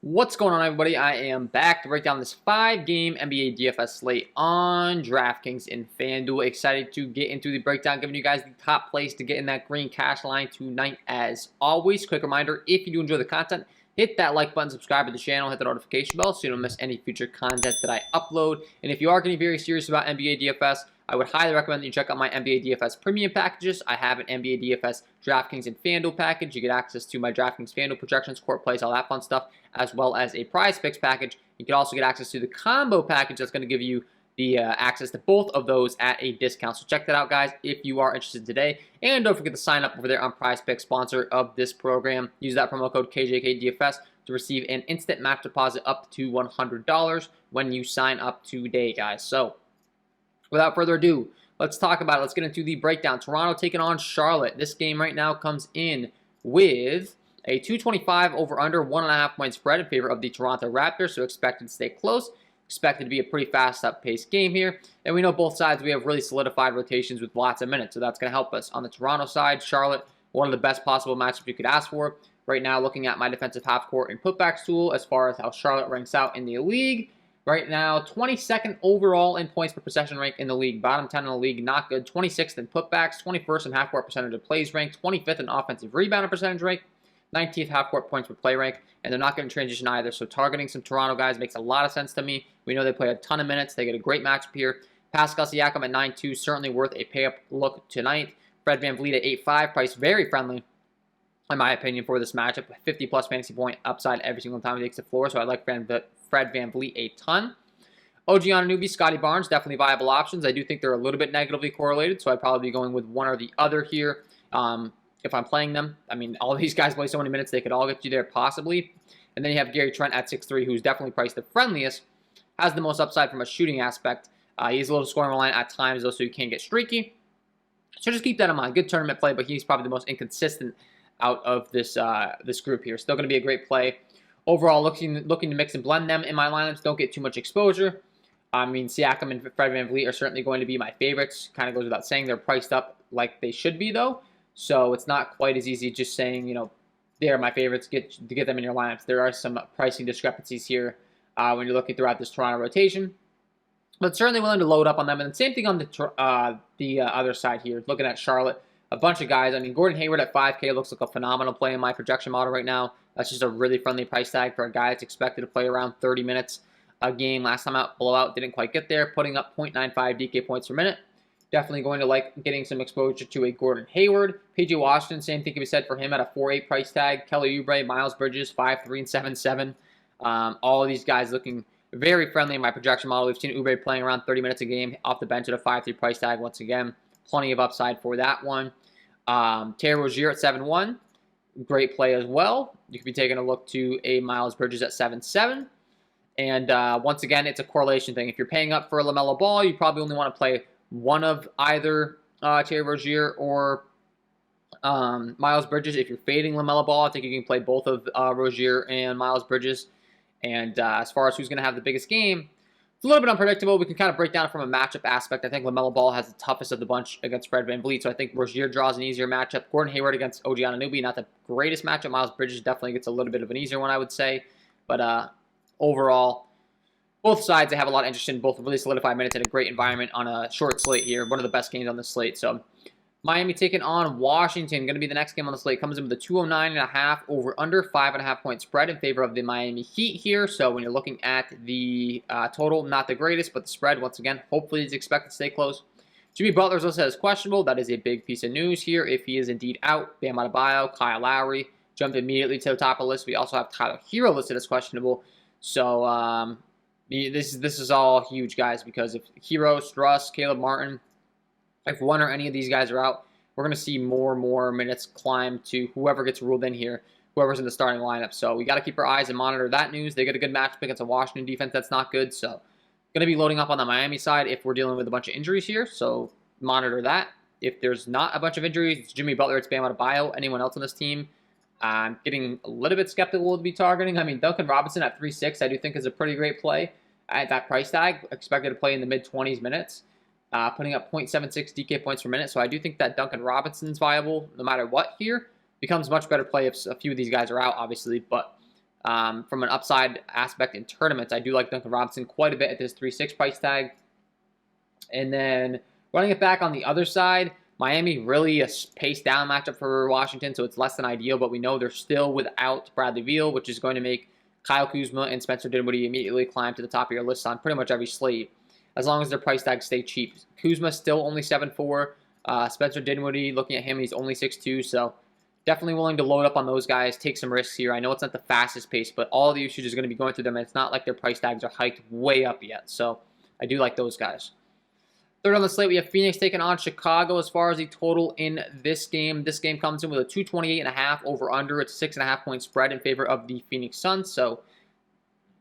What's going on, everybody? I am back to break down this 5-game NBA DFS slate on DraftKings and FanDuel. Excited to get into the breakdown, giving you guys the top plays to get in that green cash line tonight. As always, quick reminder, if you do enjoy the content, hit that like button, subscribe to the channel, hit the notification bell so you don't miss any future content that I upload. And if you are getting very serious about NBA DFS, I would highly recommend that you check out my NBA DFS premium packages. I have an NBA DFS DraftKings and FanDuel package. You get access to my DraftKings FanDuel projections, court plays, all that fun stuff, as well as a prize picks package. You can also get access to the combo package that's going to give you the access to both of those at a discount. So check that out, guys, if you are interested today. And don't forget to sign up over there on Prize Picks, sponsor of this program. Use that promo code KJK DFS to receive an instant match deposit up to $100 when you sign up today, guys. So without further ado, let's talk about it. Let's get into the breakdown. Toronto taking on Charlotte. This game right now comes in with a 225 over-under, 1.5 point spread in favor of the Toronto Raptors, so expected to stay close. Expected to be a pretty fast up-paced game here. And we know both sides, we have really solidified rotations with lots of minutes, so that's going to help us. On the Toronto side, Charlotte, one of the best possible matchups you could ask for. Right now, looking at my defensive half-court and putbacks tool as far as how Charlotte ranks out in the league. Right now, 22nd overall in points per possession rank in the league. Bottom 10 in the league, not good. 26th in putbacks, 21st in half-court percentage of plays rank, 25th in offensive rebound percentage rank, 19th half-court points per play rank, and they're not going to transition either. So targeting some Toronto guys makes a lot of sense to me. We know they play a ton of minutes. They get a great matchup here. Pascal Siakam at 9.2, certainly worth a pay-up look tonight. Fred VanVleet at 8.5, price very friendly, in my opinion, for this matchup. 50-plus fantasy point upside every single time he takes the floor, so I like Fred VanVleet a ton. OG Anunoby, Scotty Barnes, definitely viable options. I do think they're a little bit negatively correlated, so I'd probably be going with one or the other here. If I'm playing them. I mean, all of these guys play so many minutes, they could all get you there possibly. And then you have Gary Trent at 6'3", who's definitely priced the friendliest, has the most upside from a shooting aspect. He's a little scoring reliant at times, though, so you can get streaky. So just keep that in mind. Good tournament play, but he's probably the most inconsistent out of this this group here. Still going to be a great play. Overall, looking to mix and blend them in my lineups. Don't get too much exposure. I mean, Siakam and Fred VanVleet are certainly going to be my favorites. Kind of goes without saying. They're priced up like they should be, though. So it's not quite as easy just saying, you know, they're my favorites, to get them in your lineups. There are some pricing discrepancies here when you're looking throughout this Toronto rotation. But certainly willing to load up on them. And the same thing on the other side here. Looking at Charlotte, a bunch of guys. I mean, Gordon Hayward at 5K looks like a phenomenal play in my projection model right now. That's just a really friendly price tag for a guy that's expected to play around 30 minutes a game. Last time out, blowout, didn't quite get there, putting up 0.95 DK points per minute. Definitely going to like getting some exposure to a Gordon Hayward. PJ Washington, same thing can be said for him at a 4.8 price tag. Kelly Oubre, Miles Bridges, 5.3 and 7.7. All of these guys looking very friendly in my projection model. We've seen Oubre playing around 30 minutes a game off the bench at a 5.3 price tag once again. Plenty of upside for that one. Terry Rozier at 7.1. Great play as well. You could be taking a look to a Miles Bridges at 7.7. And once again, it's a correlation thing. If you're paying up for a LaMelo Ball, you probably only want to play one of either Terry Rozier or Miles Bridges. If you're fading LaMelo Ball, I think you can play both of Rozier and Miles Bridges. And as far as who's going to have the biggest game, it's a little bit unpredictable. We can kind of break down from a matchup aspect. I think LaMelo Ball has the toughest of the bunch against Fred VanVleet, so I think Rozier draws an easier matchup. Gordon Hayward against OG Anunoby, not the greatest matchup. Miles Bridges definitely gets a little bit of an easier one, I would say. But overall, both sides, they have a lot of interest in both really solidified minutes in a great environment on a short slate here. One of the best games on the slate. So Miami taking on Washington. Going to be the next game on the slate. Comes in with a 209.5 over under 5.5 point spread in favor of the Miami Heat here. So when you're looking at the total, not the greatest, but the spread, once again, hopefully is expected to stay close. Jimmy Butler's listed as questionable. That is a big piece of news here. If he is indeed out, Bam Adebayo, Kyle Lowry jumped immediately to the top of the list. We also have Tyler Hero listed as questionable. So this is all huge, guys, because if Hero, Struss, Caleb Martin, if one or any of these guys are out, we're going to see more and more minutes climb to whoever gets ruled in here, whoever's in the starting lineup. So we got to keep our eyes and monitor that news. They get a good matchup against a Washington defense that's not good. So going to be loading up on the Miami side if we're dealing with a bunch of injuries here. So monitor that. If there's not a bunch of injuries, it's Jimmy Butler, it's Bam Adebayo, anyone else on this team, I'm getting a little bit skeptical to be targeting. I mean, Duncan Robinson at 3.6 I do think is a pretty great play at that price tag. Expected to play in the mid-20s minutes, putting up 0.76 DK points per minute. So I do think that Duncan Robinson's viable no matter what here. Becomes much better play if a few of these guys are out, obviously. But From an upside aspect in tournaments, I do like Duncan Robinson quite a bit at this 3.6 price tag. And then running it back on the other side, Miami really a pace down matchup for Washington, so it's less than ideal, but we know they're still without Bradley Beal, which is going to make Kyle Kuzma and Spencer Dinwiddie immediately climb to the top of your list on pretty much every slate, as long as their price tags stay cheap. Kuzma still only 7'4". Spencer Dinwiddie, looking at him, he's only 6'2", so definitely willing to load up on those guys, take some risks here. I know it's not the fastest pace, but all the usage is going to be going through them, and it's not like their price tags are hiked way up yet, so I do like those guys. Third on the slate, we have Phoenix taking on Chicago. As far as the total in this game comes in with a 228.5 over-under. It's a 6.5-point spread in favor of the Phoenix Suns, so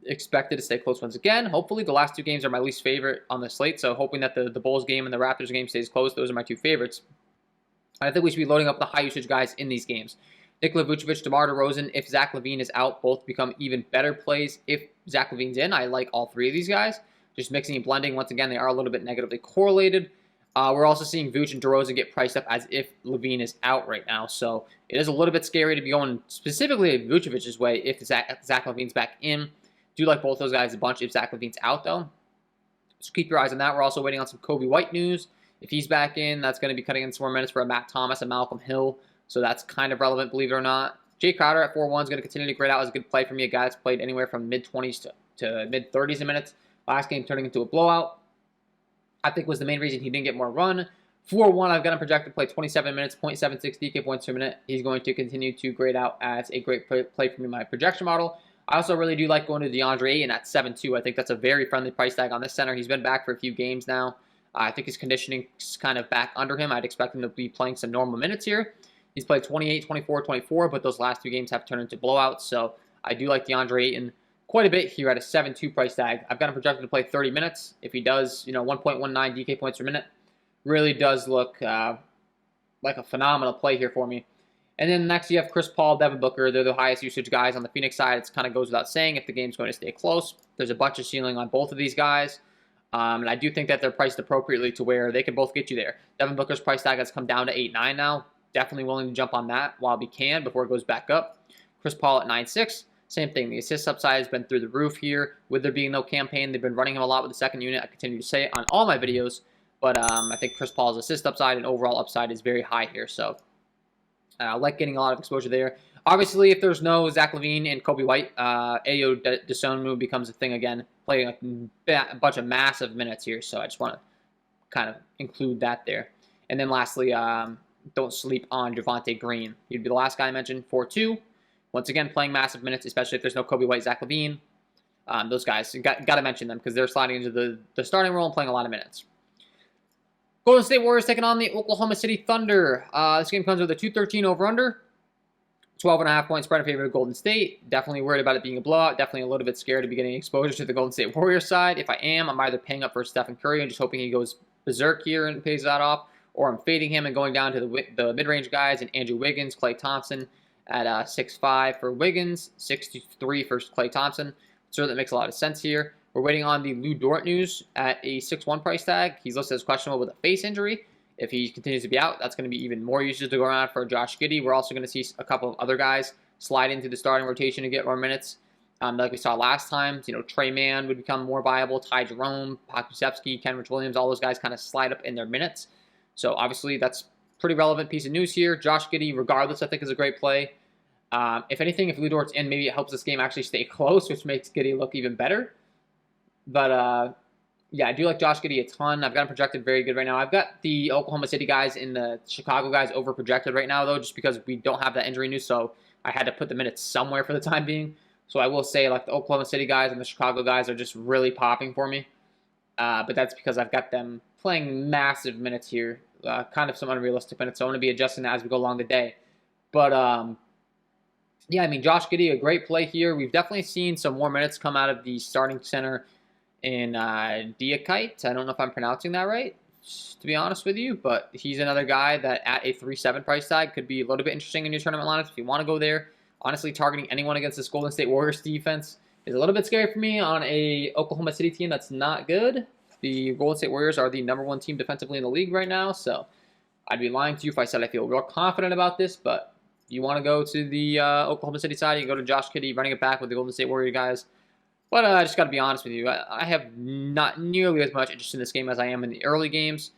expected to stay close once again. Hopefully, the last two games are my least favorite on the slate, so hoping that the Bulls game and the Raptors game stays close. Those are my two favorites. I think we should be loading up the high-usage guys in these games. Nikola Vucevic, DeMar DeRozan, if Zach LaVine is out, both become even better plays. If Zach LaVine's in, I like all three of these guys. Just mixing and blending. Once again, they are a little bit negatively correlated. We're also seeing Vuce and DeRozan get priced up as if LaVine is out right now. So it is a little bit scary to be going specifically Vucevic's way if Zach LaVine's back in. Do like both those guys a bunch if Zach LaVine's out, though. So keep your eyes on that. We're also waiting on some Kobe White news. If he's back in, that's going to be cutting in some more minutes for a Matt Thomas and Malcolm Hill. So that's kind of relevant, believe it or not. Jay Crowder at 4-1 is going to continue to grade out as a good play for me. A guy that's played anywhere from mid-20s to mid-30s in minutes. Last game turning into a blowout, I think was the main reason he didn't get more run. 4-1, I've got him projected to play 27 minutes, 0.76 DK points per minute. He's going to continue to grade out as a great play for me in my projection model. I also really do like going to DeAndre Ayton at 7-2. I think that's a very friendly price tag on this center. He's been back for a few games now. I think his conditioning is kind of back under him. I'd expect him to be playing some normal minutes here. He's played 28, 24, 24, but those last two games have turned into blowouts. So I do like DeAndre Ayton quite a bit here at a 7-2 price tag. I've got him projected to play 30 minutes. If he does, 1.19 DK points per minute, really does look like a phenomenal play here for me. And then next you have Chris Paul, Devin Booker. They're the highest usage guys on the Phoenix side. It kind of goes without saying if the game's going to stay close. There's a bunch of ceiling on both of these guys. And I do think that they're priced appropriately to where they can both get you there. Devin Booker's price tag has come down to 8.9 now. Definitely willing to jump on that while we can before it goes back up. Chris Paul at 9.6. Same thing. The assist upside has been through the roof here. With there being no campaign, they've been running him a lot with the second unit. I continue to say it on all my videos. But I think Chris Paul's assist upside and overall upside is very high here. So I like getting a lot of exposure there. Obviously, if there's no Zach LaVine and Kobe White, Ayo Dosunmu becomes a thing again, playing a bunch of massive minutes here. So I just want to kind of include that there. And then lastly, don't sleep on Javonte Green. He'd be the last guy I mentioned, 4-2. Once again, playing massive minutes, especially if there's no Kobe White, Zach LaVine. Those guys, got to mention them because they're sliding into the starting role and playing a lot of minutes. Golden State Warriors taking on the Oklahoma City Thunder. This game comes with a 213 over-under. 12.5 point spread in favor of Golden State. Definitely worried about it being a blowout. Definitely a little bit scared to be getting exposure to the Golden State Warriors side. If I am, I'm either paying up for Stephen Curry and just hoping he goes berserk here and pays that off, or I'm fading him and going down to the mid-range guys and Andrew Wiggins, Klay Thompson at 6'5 for Wiggins, 6'3 for Klay Thompson. So that makes a lot of sense here. We're waiting on the Lou Dort news at a 6'1 price tag. He's listed as questionable with a face injury. If he continues to be out, that's going to be even more usage to go around for Josh Giddey. We're also going to see a couple of other guys slide into the starting rotation to get more minutes. Like we saw last time, Trey Mann would become more viable. Ty Jerome, Pokusevski, Kenrich Williams, all those guys kind of slide up in their minutes. So obviously that's pretty relevant piece of news here. Josh Giddey, regardless, I think is a great play. If anything, if Lou Dort's in, maybe it helps this game actually stay close, which makes Giddey look even better. But yeah, I do like Josh Giddey a ton. I've got him projected very good right now. I've got the Oklahoma City guys and the Chicago guys over projected right now, though, just because we don't have that injury news. So I had to put the minutes somewhere for the time being. So I will say, like, the Oklahoma City guys and the Chicago guys are just really popping for me. But that's because I've got them playing massive minutes here, kind of some unrealistic minutes. So I'm going to be adjusting that as we go along the day. But yeah, I mean, Josh Giddey, a great play here. We've definitely seen some more minutes come out of the starting center in Diakite. I don't know if I'm pronouncing that right, to be honest with you, but he's another guy that at a 3.7 price tag could be a little bit interesting in your tournament lineups if you want to go there. Honestly, targeting anyone against this Golden State Warriors defense is a little bit scary for me on a Oklahoma City team that's not good. The Golden State Warriors are the #1 team defensively in the league right now, so I'd be lying to you if I said I feel real confident about this, but you want to go to the Oklahoma City side, you can go to Josh Giddey running it back with the Golden State Warrior guys. But I just got to be honest with you. I have not nearly as much interest in this game as I am in the early games.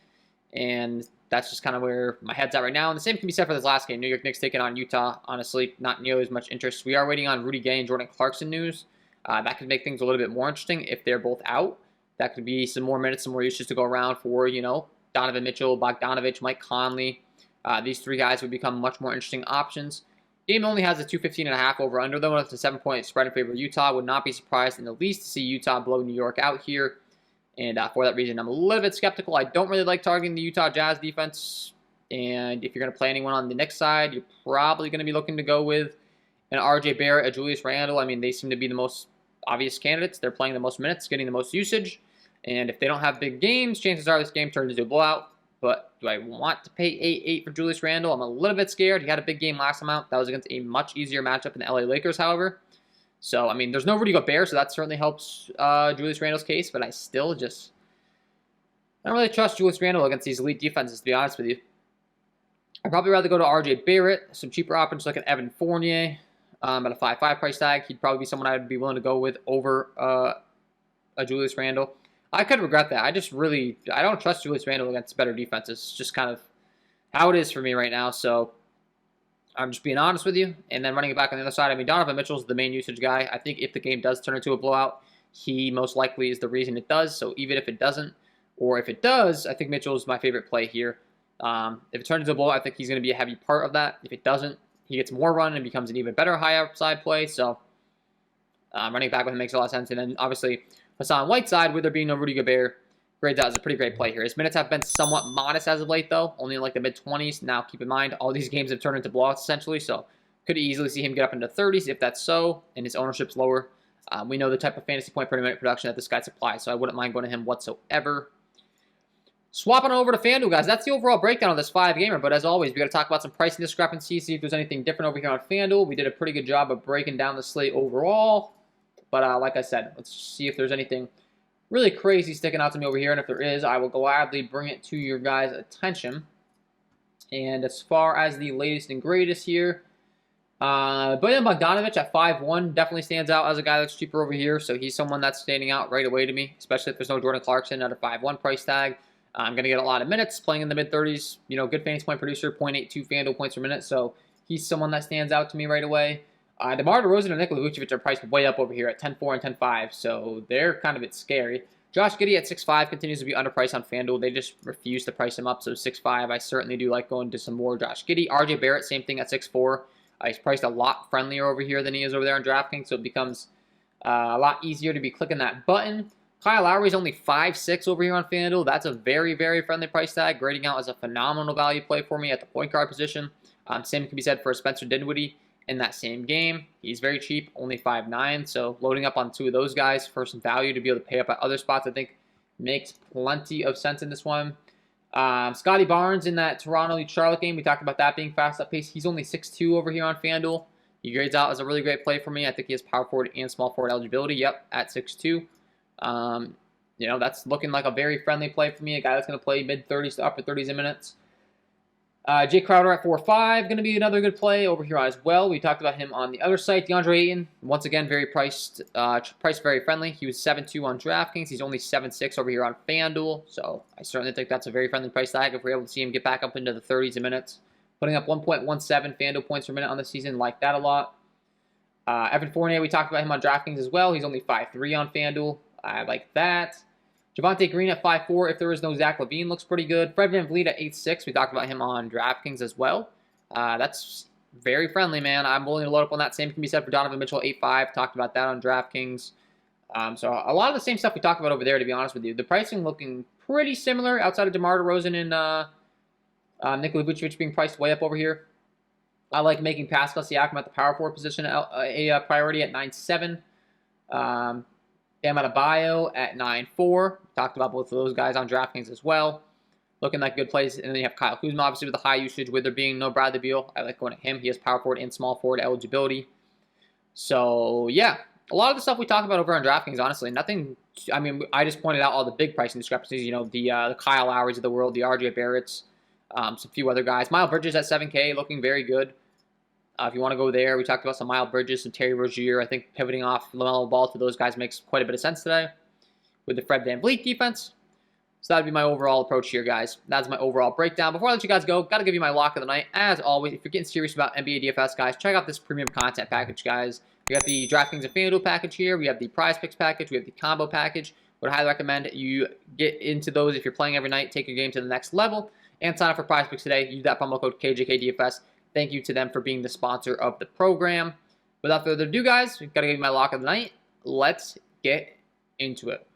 And that's just kind of where my head's at right now. And the same can be said for this last game. New York Knicks taking on Utah. Honestly, not nearly as much interest. We are waiting on Rudy Gay and Jordan Clarkson news. That could make things a little bit more interesting if they're both out. That could be some more minutes, some more usage to go around for, Donovan Mitchell, Bogdanovich, Mike Conley. These three guys would become much more interesting options. Game only has a 215.5 over-under, though, and it's a 7-point spread in favor of Utah. Would not be surprised in the least to see Utah blow New York out here. And for that reason, I'm a little bit skeptical. I don't really like targeting the Utah Jazz defense. And if you're going to play anyone on the Knicks side, you're probably going to be looking to go with an RJ Barrett, a Julius Randle. I mean, they seem to be the most obvious candidates. They're playing the most minutes, getting the most usage. And if they don't have big games, chances are this game turns into a blowout. But do I want to pay 8-8 for Julius Randle? I'm a little bit scared. He had a big game last time out. That was against a much easier matchup in the LA Lakers, however. So, I mean, there's no Rudy Gobert, so that certainly helps Julius Randle's case. But I still just don't really trust Julius Randle against these elite defenses, to be honest with you. I'd probably rather go to RJ Barrett. Some cheaper options like an Evan Fournier at a 5-5 price tag. He'd probably be someone I'd be willing to go with over a Julius Randle. I could regret that. I don't trust Julius Randle against better defenses. It's just kind of how it is for me right now. So I'm just being honest with you. And then running it back on the other side, I mean, Donovan Mitchell's the main usage guy. I think if the game does turn into a blowout, he most likely is the reason it does. So even if it doesn't, or if it does, I think Mitchell is my favorite play here. If it turns into a blowout, I think he's going to be a heavy part of that. If it doesn't, he gets more run and becomes an even better high upside play. So running it back with him makes a lot of sense. And then obviously Hassan Whiteside, with there being no Rudy Gobert, grades out as a pretty great play here. His minutes have been somewhat modest as of late, though, only in like the mid-20s. Now, keep in mind, all these games have turned into blowouts, essentially, so could easily see him get up into 30s if that's so, and his ownership's lower. We know the type of fantasy point per minute production that this guy supplies, so I wouldn't mind going to him whatsoever. Swapping over to FanDuel, guys. That's the overall breakdown of this 5-gamer, but as always, we got to talk about some pricing discrepancies, see if there's anything different over here on FanDuel. We did a pretty good job of breaking down the slate overall. But like I said, let's see if there's anything really crazy sticking out to me over here. And if there is, I will gladly bring it to your guys' attention. And as far as the latest and greatest here, Bojan Bogdanovich at 5-1 definitely stands out as a guy that's cheaper over here. So he's someone that's standing out right away to me, especially if there's no Jordan Clarkson at a 5-1 price tag. I'm going to get a lot of minutes playing in the mid-30s. Good fantasy point producer, 0.82 FanDuel points per minute. So he's someone that stands out to me right away. DeMar DeRozan and Nikola Vucevic are priced way up over here at 10-4 and 10-5, so they're kind of a bit scary. Josh Giddey at 6-5 continues to be underpriced on FanDuel. They just refuse to price him up, so 6-5, I certainly do like going to some more Josh Giddey. RJ Barrett, same thing at 6-4. He's priced a lot friendlier over here than he is over there on DraftKings, so it becomes a lot easier to be clicking that button. Kyle Lowry's only 5-6 over here on FanDuel. That's a very, very friendly price tag, grading out as a phenomenal value play for me at the point guard position. Same can be said for Spencer Dinwiddie. In that same game, he's very cheap, only 5-9, so loading up on two of those guys for some value to be able to pay up at other spots, I think makes plenty of sense in this one. Scotty Barnes in that Toronto-Charlotte game, we talked about that being fast up pace. He's only 6'2 over here on FanDuel. He grades out as a really great play for me. I think he has power forward and small forward eligibility. Yep, at 6'2. That's looking like a very friendly play for me, a guy that's going to play mid-30s to upper 30s in minutes. Jay Crowder at 4-5, going to be another good play over here as well. We talked about him on the other site. DeAndre Ayton, once again, very priced very friendly. He was 7-2 on DraftKings. He's only 7-6 over here on FanDuel. So I certainly think that's a very friendly price tag if we're able to see him get back up into the 30s in minutes. Putting up 1.17 FanDuel points per minute on the season, like that a lot. Evan Fournier, we talked about him on DraftKings as well. He's only 5-3 on FanDuel. I like that. Javonte Green at 5'4", if there is no Zach LaVine, looks pretty good. Fred VanVleet at 8'6", we talked about him on DraftKings as well. That's very friendly, man. I'm willing to load up on that. Same can be said for Donovan Mitchell, 8'5", talked about that on DraftKings. So a lot of the same stuff we talked about over there, to be honest with you. The pricing looking pretty similar outside of DeMar DeRozan and Nikola Vucevic being priced way up over here. I like making Pascal Siakam at the power forward position a priority at 9'7". Bam Adebayo at 9'4". Talked about both of those guys on DraftKings as well. Looking like good plays. And then you have Kyle Kuzma, obviously, with the high usage, with there being no Bradley Beal. I like going at him. He has power forward and small forward eligibility. So, yeah. A lot of the stuff we talked about over on DraftKings, honestly, nothing. I mean, I just pointed out all the big pricing discrepancies. The Kyle Lowrys of the world, the RJ Barretts, some few other guys. Miles Bridges at 7K, looking very good. If you want to go there, we talked about some Miles Bridges, some Terry Rozier. I think pivoting off LaMelo Ball to those guys makes quite a bit of sense today with the Fred VanVleet defense. So that would be my overall approach here, guys. That's my overall breakdown. Before I let you guys go, got to give you my lock of the night. As always, if you're getting serious about NBA DFS, guys, check out this premium content package, guys. We got the DraftKings and FanDuel package here. We have the Prize Picks package. We have the combo package. Would highly recommend you get into those if you're playing every night. Take your game to the next level. And sign up for Prize Picks today. Use that promo code KJK DFS. Thank you to them for being the sponsor of the program. Without further ado, guys, we've got to give you my lock of the night. Let's get into it.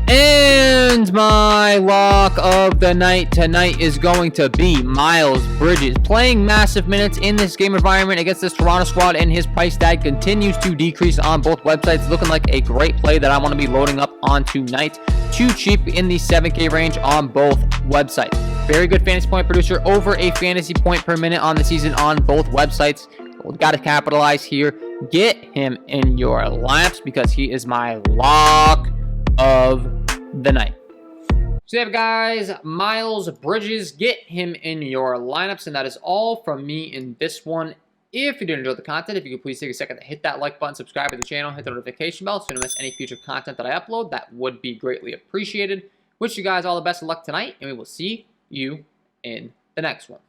And my lock of the night tonight is going to be Miles Bridges. Playing massive minutes in this game environment against this Toronto squad, and his price tag continues to decrease on both websites. Looking like a great play that I want to be loading up on tonight. Too cheap in the 7K range on both websites. Very good fantasy point producer, over a fantasy point per minute on the season on both websites. We've got to capitalize here. Get him in your lineups because he is my lock of the night. So there, guys, Miles Bridges, get him in your lineups, and that is all from me in this one. If you did enjoy the content, if you could please take a second to hit that like button, subscribe to the channel, hit the notification bell so you don't miss any future content that I upload. That would be greatly appreciated. Wish you guys all the best of luck tonight, and we will see you in the next one.